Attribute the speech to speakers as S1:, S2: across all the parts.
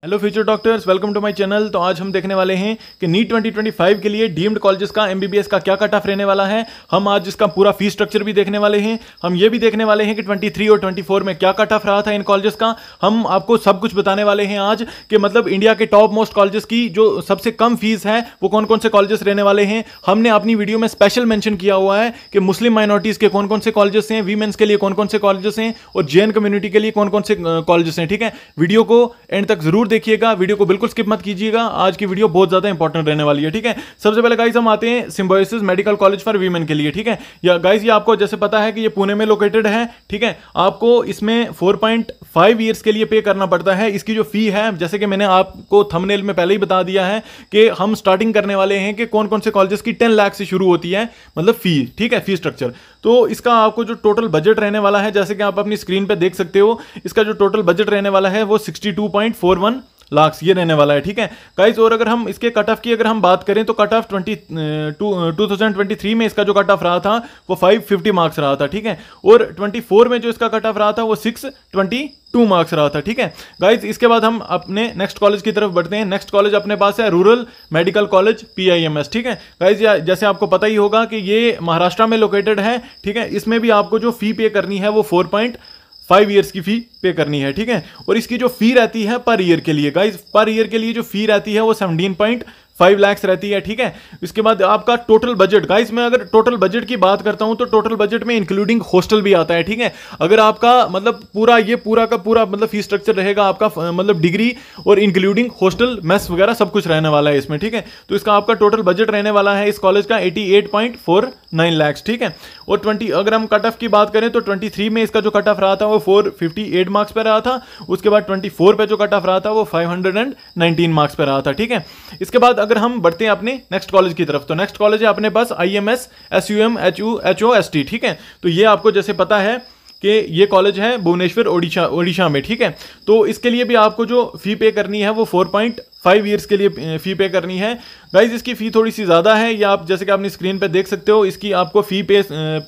S1: Hello future doctors, welcome to my channel. तो आज हम देखने वाले हैं कि नीट 2025 के लिए डीम्ड कॉलेजेस का एमबीबीएस का क्या कट ऑफ रहने वाला है। हम आज इसका पूरा फीस स्ट्रक्चर भी देखने वाले हैं। हम ये भी देखने वाले हैं कि 23 और 24 में क्या कट ऑफ रहा था इन कॉलेजेस का। हम आपको सब कुछ बताने वाले हैं आज कि मतलब इंडिया के टॉप मोस्ट कॉलेजेस की जो सबसे कम फीस है वो कौन कौन से कॉलेजेस रहने वाले हैं। हमने अपनी वीडियो में स्पेशल मेंशन किया हुआ है कि मुस्लिम माइनॉरिटीज के कौन कौन से कॉलेजेस हैं, वीमेंस के लिए कौन कौन से कॉलेजेस हैं और जैन कम्युनिटी के लिए कौन कौन से कॉलेजेस हैं। ठीक है, वीडियो को एंड तक जरूर देखिएगा, वीडियो को बिल्कुल स्किप मत कीजिएगा। आज की वीडियो बहुत ज्यादा इंपॉर्टेंट रहने वाली है। ठीक है, सबसे पहले गाइस हम आते हैं symbiosis medical college for women के लिए। ठीक है, या गाइस ये आपको जैसे पता है कि ये पुणे में लोकेटेड है। ठीक है, आपको इसमें 4.5 ईयर्स के लिए पे करना पड़ता है। इसकी जो फी है, जैसे कि मैंने आपको थंबनेल में पहले ही बता दिया है कि हम स्टार्टिंग करने वाले हैं कि कौन कौन से कॉलेजेस की 10 लाख से शुरू होती है, मतलब फी। ठीक है, फी स्ट्रक्चर। तो इसका आपको जो टोटल बजट रहने वाला है, जैसे कि आप अपनी स्क्रीन पे देख सकते हो, इसका जो टोटल बजट रहने वाला है वो 62.41 लाख ये रहने वाला है। ठीक है गाइस, और अगर हम इसके कट ऑफ की अगर हम बात करें तो कट ऑफ 2023 में इसका जो कट ऑफ रहा था वो 550 मार्क्स रहा था। ठीक है, और 24 में जो इसका कट ऑफ रहा था वो 622 मार्क्स रहा था। ठीक है गाइस, इसके बाद हम अपने नेक्स्ट कॉलेज की तरफ बढ़ते हैं। नेक्स्ट कॉलेज अपने पास है रूरल मेडिकल कॉलेज PIMS। ठीक है गाइस, जैसे आपको पता ही होगा कि ये महाराष्ट्र में लोकेटेड है। ठीक है, इसमें भी आपको जो फी पे करनी है वो 4.5 ईयर्स की फी पे करनी है। ठीक है, और इसकी जो फी रहती है पर ईयर के लिए, गाइस पर ईयर के लिए जो फी रहती है वो 17.5 लाख रहती है। ठीक है, इसके बाद आपका टोटल बजट, गाइस मैं अगर टोटल बजट की बात करता हूं तो टोटल बजट में इंक्लूडिंग हॉस्टल भी आता है। ठीक है, अगर आपका मतलब पूरा का पूरा मतलब फी स्ट्रक्चर रहेगा आपका मतलब डिग्री और इंक्लूडिंग हॉस्टल मेस वगैरह सब कुछ रहने वाला है इसमें। ठीक है, तो इसका आपका टोटल बजट रहने वाला है इस कॉलेज का 88.49 लाख। ठीक है, और अगर हम कट ऑफ की बात करें तो 23 में इसका जो कट ऑफ रहा था वो 458 मार्क्स पे रहा था। उसके बाद 24 पे जो कट ऑफ रहा था वो 519 मार्क्स पे रहा था। ठीक है, इसके बाद अगर हम बढ़ते हैं अपने नेक्स्ट कॉलेज की तरफ तो नेक्स्ट कॉलेज है अपने पास IMS SUM HUHOST। ठीक है, तो ये आपको जैसे पता है कि ये कॉलेज है भुवनेश्वर ओडिशा में। ठीक है, तो इसके लिए भी आपको जो फी पे करनी है वो 4.5 ईयर्स के लिए फी पे करनी है। गाइज इसकी फी थोड़ी सी ज़्यादा है, या आप जैसे कि अपनी स्क्रीन पे देख सकते हो, इसकी आपको फी पे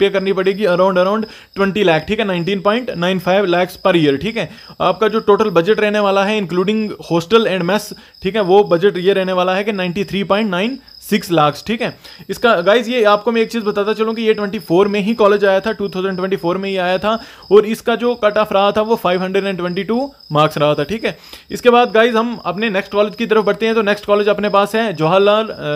S1: करनी पड़ेगी अराउंड 20 लाख। ठीक है, 19.95 लाख पर ईयर। ठीक है, आपका जो टोटल बजट रहने वाला है इंक्लूडिंग हॉस्टल एंड मेस, ठीक है, वो बजट ये रहने वाला है कि 93.96 लाख। ठीक है, इसका गाइज ये आपको मैं एक चीज़ बताता चलूँ कि ये 24 में ही कॉलेज आया था, 2024 में ही आया था, और इसका जो कट ऑफ रहा था वो 522 मार्क्स रहा था। ठीक है, इसके बाद गाइज हम अपने नेक्स्ट कॉलेज की तरफ बढ़ते हैं। तो नेक्स्ट कॉलेज अपने पास है जवाहरलाल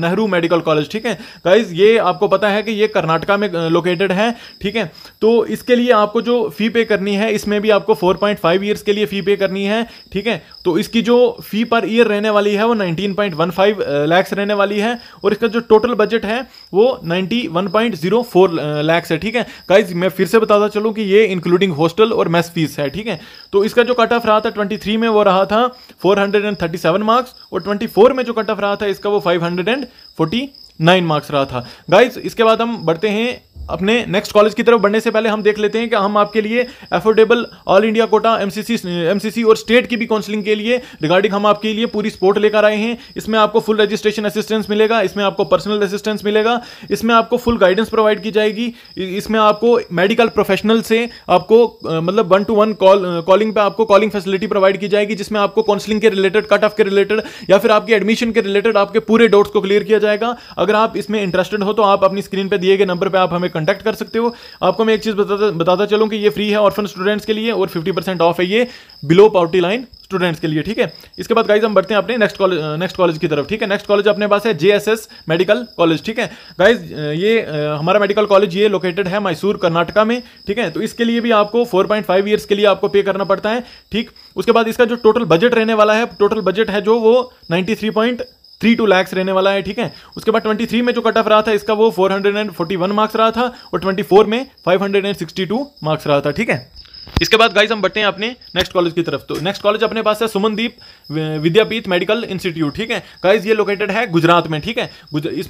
S1: नेहरू मेडिकल कॉलेज। ठीक है गाइज, ये आपको पता है कि ये कर्नाटका में लोकेटेड है। ठीक है, तो इसके लिए आपको जो फी पे करनी है इसमें भी आपको 4.5 ईयर्स के लिए फी पे करनी है। ठीक है, तो इसकी जो फी पर ईयर रहने वाली है वो 19.15 लाख रहने वाली है, और इसका जो टोटल बजट है वो 91.04 लाख है। ठीक है गाइज, मैं फिर से बताता चलूं कि ये इंक्लूडिंग हॉस्टल और मेस फीस है। ठीक है, तो इसका जो कट ऑफ रहा था 23 में वो रहा था 437 मार्क्स, और 24 में जो कट ऑफ रहा था इसका वो 549 मार्क्स रहा था। गाइज इसके बाद हम बढ़ते हैं अपने नेक्स्ट कॉलेज की तरफ। बढ़ने से पहले हम देख लेते हैं कि हम आपके लिए affordable all India quota MCC और स्टेट की भी काउंसलिंग के लिए रिगार्डिंग हम आपके लिए पूरी सपोर्ट लेकर आए हैं। इसमें आपको फुल रजिस्ट्रेशन असिस्टेंस मिलेगा, इसमें आपको पर्सनल असिस्टेंस मिलेगा, इसमें आपको फुल गाइडेंस प्रोवाइड की जाएगी, इसमें आपको मेडिकल प्रोफेशनल से आपको मतलब 1-to-1 कॉलिंग पे आपको कॉलिंग फैसिलिटी प्रोवाइड की जाएगी, जिसमें आपको काउंसलिंग के रिलेटेड, कट ऑफ के रिलेटेड या फिर आपके एडमिशन के रिलेटेड आपके पूरे डाउट्स को क्लियर किया जाएगा। अगर आप इसमें इंटरेस्टेड हो तो आप अपनी स्क्रीन पर दिए गए नंबर पर आप हमें कांटेक्ट कर सकते हो। आपको मैं एक चीज बताता चलूं कि ये फ्री है ऑर्फन स्टूडेंट्स के लिए, और 50% ऑफ है ये बिलो पॉवर्टी लाइन स्टूडेंट्स के लिए। ठीक है, इसके बाद गाइज हम बढ़ते हैं अपने नेक्स्ट कॉलेज की तरफ। ठीक है, नेक्स्ट कॉलेज अपने पास है JSS मेडिकल कॉलेज। ठीक है गाइज, ये हमारा मेडिकल कॉलेज ये लोकेटेड है मैसूर कर्नाटका में। ठीक है, तो इसके लिए भी आपको 4.5 ईयर्स के लिए आपको पे करना पड़ता है। ठीक, उसके बाद इसका जो टोटल बजट रहने वाला है, टोटल बजट है जो वो 93.32 लाख रहने वाला है। ठीक है, उसके बाद 23 में जो कट ऑफ रहा था इसका वो 441 मार्क्स रहा था, और 24 में 562 मार्क्स रहा था। ठीक है, इसके बाद गाइस हम बढ़ते हैं अपने नेक्स्ट कॉलेज की तरफ। तो नेक्स्ट कॉलेज अपने पास है सुमनदीप विद्यापीठ मेडिकल इंस्टीट्यूट। ठीक है गाइस, ये लोकेटेड है गुजरात में। ठीक है,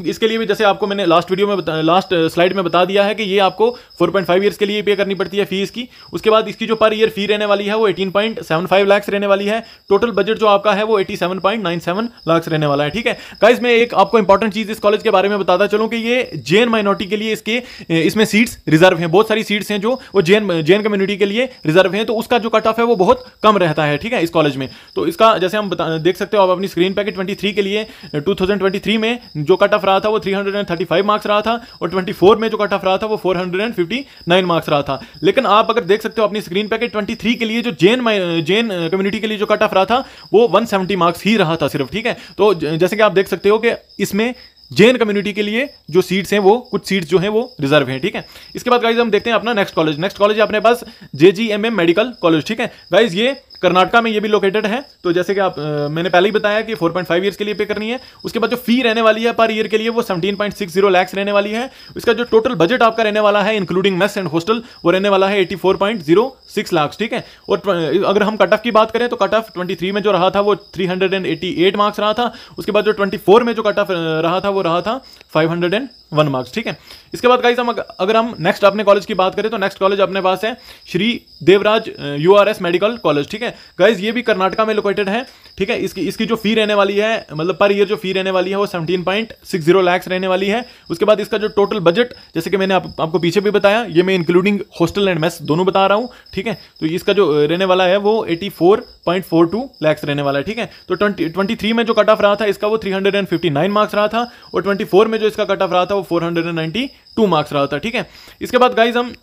S1: इसके लिए भी जैसे आपको मैंने लास्ट स्लाइड में बता दिया है कि ये आपको 4.5 ईयर्स के लिए पे करनी पड़ती है फीस की। उसके बाद इसकी जो पर ईयर फी रहने वाली है वो 18.75 लाख रहने वाली है। टोटल बजट जो आपका है वो 87.97 लाख रहने वाला है। ठीक है गाइस, मैं एक आपको इंपॉर्टेंट चीज इस कॉलेज के बारे में बताता चलूं कि ये जैन माइनॉरिटी के लिए इसमें सीट्स रिजर्व हैं। बहुत सारी सीट्स हैं जो वो जैन कम्युनिटी के लिए लिए रिजर्व हैं, तो उसका जो कट ऑफ है वो बहुत कम रहता है, ठीक है, इस कॉलेज में। तो इसका जैसे हम देख सकते हो आप अपनी स्क्रीन पे कि 23 के लिए 2023 में जो कट ऑफ रहा था वो 335 मार्क्स रहा था, और 24 में जो कट ऑफ रहा था वो 459 मार्क्स रहा था। लेकिन आप अगर देख सकते हो अपनी स्क्रीन पे कि 23 के लिए जो जैन कम्युनिटी के लिए जो कट ऑफ रहा था वो 170 मार्क्स ही रहा था सिर्फ, ठीक है। तो जैसे कि आप देख सकते हो कि इसमें जैन कम्युनिटी के लिए जो सीट्स हैं वो कुछ सीट्स जो हैं वो रिजर्व हैं, ठीक है। इसके बाद गाइज हम देखते हैं अपना नेक्स्ट कॉलेज है अपने पास JGMM मेडिकल कॉलेज, ठीक है। गाइज ये कर्नाटका में ये भी लोकेटेड है। तो जैसे कि आप मैंने पहले ही बताया कि 4.5 ईयर्स के लिए पे करनी है। उसके बाद जो फी रहने वाली है पर ईयर के लिए वो 17.60 लाख रहने वाली है। इसका जो टोटल बजट आपका रहने वाला है इंक्लूडिंग मेस एंड हॉस्टल वो रहने वाला है 84.06 लाख, ठीक है। और अगर हम कट ऑफ की बात करें तो कट ऑफ 23 में जो रहा था वो 388 मार्क्स रहा था। उसके बाद जो 24 में जो कट ऑफ रहा था वो रहा था 501 मार्क्स, ठीक है। इसके बाद गाइस अगर हम नेक्स्ट अपने कॉलेज की बात करें तो नेक्स्ट कॉलेज अपने पास है Shri Devraj URS medical college, ठीक है। गाइस ये भी कर्नाटका में लोकेटेड है, ठीक है। इसकी जो फी रहने वाली है मतलब पर ईयर जो फी रहने वाली है वो 17.60 लाख रहने वाली है। उसके बाद इसका जो टोटल बजट जैसे कि मैंने आपको पीछे भी बताया, ये मैं इंक्लूडिंग हॉस्टल एंड मेस दोनों बता रहा हूं, ठीक है। तो इसका जो रहने वाला है वो 84.42 लाख रहने वाला है, ठीक है। तो 23 में जो कट ऑफ रहा था इसका वो 359 मार्क्स रहा था, और 24 में जो इसका कट ऑफ रहा था वो 492 मार्क्स रहा था, ठीक है। इसके बाद गाइज हम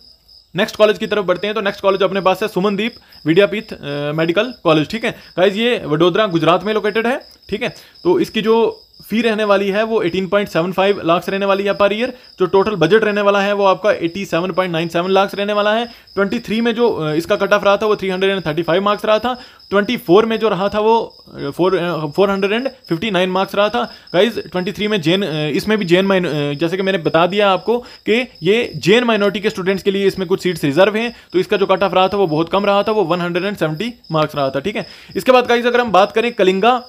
S1: नेक्स्ट कॉलेज की तरफ बढ़ते हैं। तो नेक्स्ट कॉलेज अपने पास है सुमनदीप विद्यापीठ मेडिकल कॉलेज, ठीक है। गाइज ये वडोदरा गुजरात में लोकेटेड है, ठीक है। तो इसकी जो फी रहने वाली है वो 18.75 लाख रहने वाली है पर ईयर। जो टोटल बजट रहने वाला है वो आपका 87.97 लाख रहने वाला है। 23 में जो इसका कट ऑफ रहा था वो 335 मार्क्स रहा था। 24 में जो रहा था वो 459 मार्क्स रहा था। गाइज 23 में जैन इसमें भी जैन जैसे कि मैंने बता दिया आपको कि ये जैन माइनॉरिटी के स्टूडेंट्स के लिए इसमें कुछ सीट्स रिजर्व हैं। तो इसका जो कट ऑफ रहा था वो बहुत कम रहा था, वो 170 मार्क्स रहा था, ठीक है। इसके बाद गाइज अगर हम बात करें कलिंगा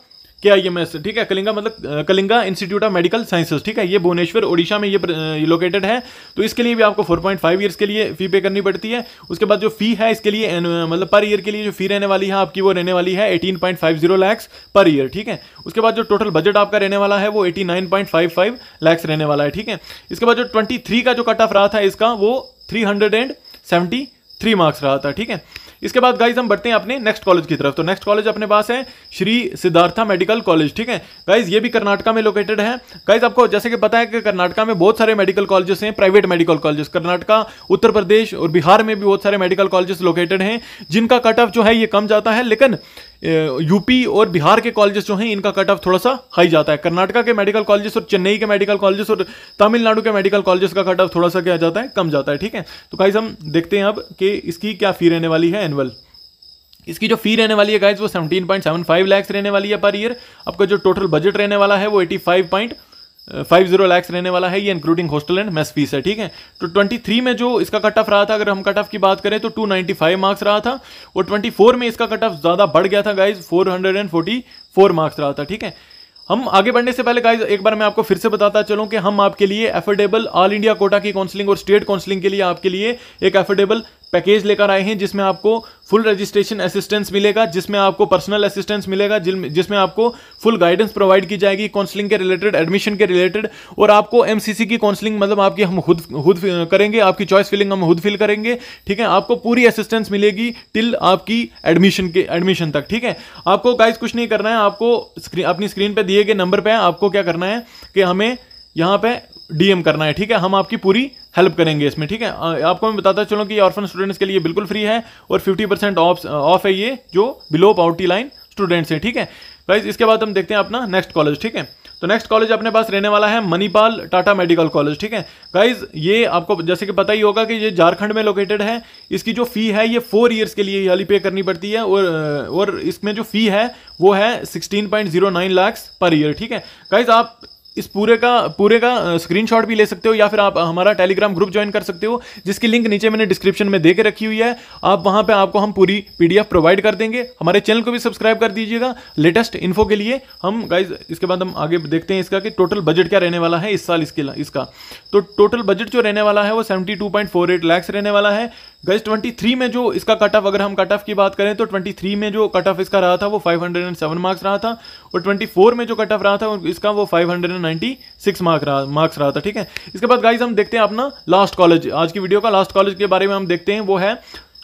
S1: KIMS, ठीक है, कलिंगा मतलब Kalinga institute of medical sciences, ठीक है। ये भुवनेश्वर ओडिशा में ये लोकेटेड है। तो इसके लिए भी आपको 4.5 ईयर्स के लिए फी पे करनी पड़ती है। उसके बाद जो फी है इसके लिए मतलब पर ईयर के लिए जो फी रहने वाली है आपकी वो रहने वाली है 18.50 लाख पर ईयर, ठीक है। उसके बाद जो टोटल बजट आपका रहने वाला है वो 89.55 लाख रहने वाला है, ठीक है। इसके बाद जो 23 का जो कट ऑफ रहा था इसका वो 373 मार्क्स रहा था, ठीक है। इसके बाद गाइज हम बढ़ते हैं अपने नेक्स्ट कॉलेज की तरफ। तो नेक्स्ट कॉलेज अपने पास है श्री सिद्धार्था मेडिकल कॉलेज, ठीक है। गाइज ये भी कर्नाटका में लोकेटेड है। गाइज आपको जैसे कि पता है कि कर्नाटका में बहुत सारे मेडिकल कॉलेजेस हैं, private medical colleges. Karnataka, Uttar Pradesh और बिहार में भी बहुत सारे मेडिकल कॉलेजेस लोकेटेड हैं जिनका कट ऑफ जो है ये कम जाता है, लेकिन यूपी और बिहार के कॉलेजेस जो हैं इनका कट ऑफ थोड़ा सा हाई जाता है। कर्नाटका के मेडिकल कॉलेजेस और चेन्नई के मेडिकल कॉलेजेस और तमिलनाडु के मेडिकल कॉलेजेस का कट ऑफ थोड़ा सा क्या जाता है, कम जाता है, ठीक है। तो गाइज हम देखते हैं अब कि इसकी क्या फी रहने वाली है एनुअल। इसकी जो फी रहने वाली है गाइज वो 17.75 लाख रहने वाली है पर ईयर। आपका जो टोटल बजट रहने वाला है वो 85.50 लाख रहने वाला है, ये including hostel and mess fees है, ठीक है। तो 23 में जो इसका कट ऑफ रहा था, अगर हम कट ऑफ की बात करें तो 295 मार्क्स रहा था, और 24 में इसका कट ऑफ ज्यादा बढ़ गया था गाइज, 444 मार्क्स रहा था, ठीक है। हम आगे बढ़ने से पहले गाइज एक बार मैं आपको फिर से बताता चलूं कि हम आपके लिए एफोर्डेबल ऑल इंडिया कोटा की काउंसलिंग और स्टेट काउंसलिंग के लिए आपके लिए एक एफोर्डेबल पैकेज लेकर आए हैं, जिसमें आपको फुल रजिस्ट्रेशन असिस्टेंस मिलेगा, जिसमें आपको पर्सनल असिस्टेंस मिलेगा, जिसमें आपको फुल गाइडेंस प्रोवाइड की जाएगी काउंसलिंग के रिलेटेड, एडमिशन के रिलेटेड, और आपको MCC की काउंसलिंग मतलब आपकी हम खुद करेंगे, आपकी चॉइस फिलिंग हम खुद फिल करेंगे, ठीक है। आपको पूरी असिस्टेंस मिलेगी टिल आपकी एडमिशन तक, ठीक है। आपको गाइस कुछ नहीं करना है, आपको अपनी स्क्रीन पे दिए गए नंबर पे आपको क्या करना है कि हमें यहाँ पे DM करना है, ठीक है। हम आपकी पूरी हेल्प करेंगे इसमें, ठीक है। आपको मैं बताता चलूं कि ऑर्फन स्टूडेंट्स के लिए बिल्कुल फ्री है, और 50% ऑफ है ये जो बिलो पॉवर्टी लाइन स्टूडेंट्स हैं, ठीक है। गाइस इसके बाद हम देखते हैं अपना नेक्स्ट कॉलेज, ठीक है। तो नेक्स्ट कॉलेज अपने पास रहने वाला है मणिपाल टाटा मेडिकल कॉलेज, ठीक है। गाइज ये आपको जैसे कि पता ही होगा कि ये झारखंड में लोकेटेड है। इसकी जो फी है ये 4 ईयर्स के लिए वाली पे करनी पड़ती है, और इसमें जो फी है वो है 16.09 लाख पर ईयर, ठीक है। गाइज आप इस पूरे का स्क्रीनशॉट भी ले सकते हो, या फिर आप हमारा टेलीग्राम ग्रुप ज्वाइन कर सकते हो, जिसकी लिंक नीचे मैंने डिस्क्रिप्शन में दे के रखी हुई है। आप वहां पे आपको हम पूरी PDF प्रोवाइड कर देंगे। हमारे चैनल को भी सब्सक्राइब कर दीजिएगा लेटेस्ट इन्फो के लिए। हम गाइज इसके बाद हम आगे देखते हैं इसका कि टोटल बजट क्या रहने वाला है इस साल इसका। तो टोटल बजट जो रहने वाला है वो 72.48 लाख रहने वाला है। गाइज 23 में जो इसका कट ऑफ, अगर हम कट ऑफ की बात करें तो 23 में जो कट ऑफ इसका रहा था वो 507 मार्क्स रहा था, और 24 में जो कट ऑफ रहा था इसका वो 596 मार्क्स रहा था, ठीक है। इसके बाद गाइज हम देखते हैं अपना लास्ट कॉलेज, आज की वीडियो का लास्ट कॉलेज के बारे में हम देखते हैं, वो है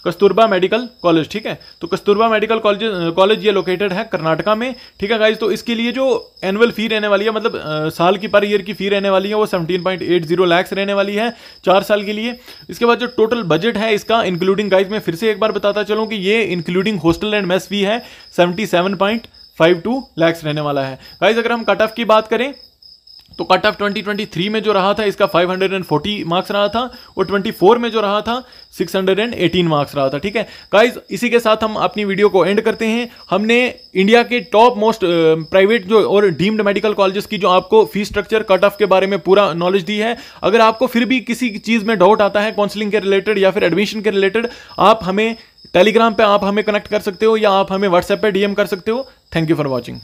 S1: कस्तूरबा मेडिकल कॉलेज, ठीक है। तो कस्तूरबा मेडिकल कॉलेज ये लोकेटेड है कर्नाटका में, ठीक है गाइज। तो इसके लिए जो एनुअल फी रहने वाली है, मतलब साल की पर ईयर की फी रहने वाली है, वो 17.80 लाख रहने वाली है 4 साल के लिए। इसके बाद जो टोटल बजट है इसका इंक्लूडिंग, गाइज मैं फिर से एक बार बताता चलूं कि ये इंक्लूडिंग हॉस्टल एंड मेस फी है 77.52 लाख रहने वाला है गाइज। अगर हम कट ऑफ की बात करें तो कट ऑफ 2023 में जो रहा था इसका 540 मार्क्स रहा था, और 24 में जो रहा था 618 मार्क्स रहा था, ठीक है गाइज। इसी के साथ हम अपनी वीडियो को एंड करते हैं। हमने इंडिया के टॉप मोस्ट प्राइवेट जो और डीम्ड मेडिकल कॉलेजेस की जो आपको फीस स्ट्रक्चर, कट ऑफ के बारे में पूरा नॉलेज दी है। अगर आपको फिर भी किसी चीज में डाउट आता है काउंसलिंग के रिलेटेड या फिर एडमिशन के रिलेटेड, आप हमें टेलीग्राम पे आप हमें कनेक्ट कर सकते हो या आप हमें व्हाट्सएप पे डीएम कर सकते हो। Thank you for watching.